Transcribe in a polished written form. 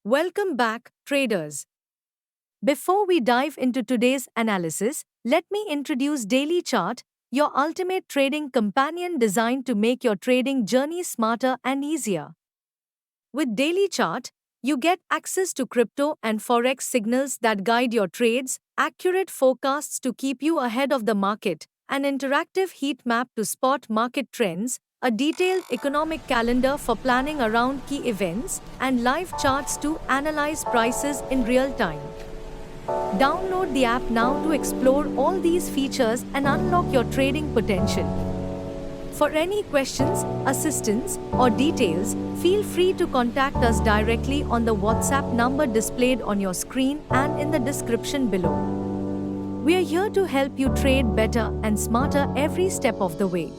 Welcome back, traders. Before we dive into today's analysis, let me introduce Daily Chart, your ultimate trading companion designed to make your trading journey smarter and easier. With Daily Chart, you get access to crypto and forex signals that guide your trades, accurate forecasts to keep you ahead of the market, an interactive heat map to spot market trends, a detailed economic calendar for planning around key events, and live charts to analyze prices in real time. Download the app now to explore all these features and unlock your trading potential. For any questions, assistance, or details, feel free to contact us directly on the WhatsApp number displayed on your screen and in the description below. We are here to help you trade better and smarter every step of the way.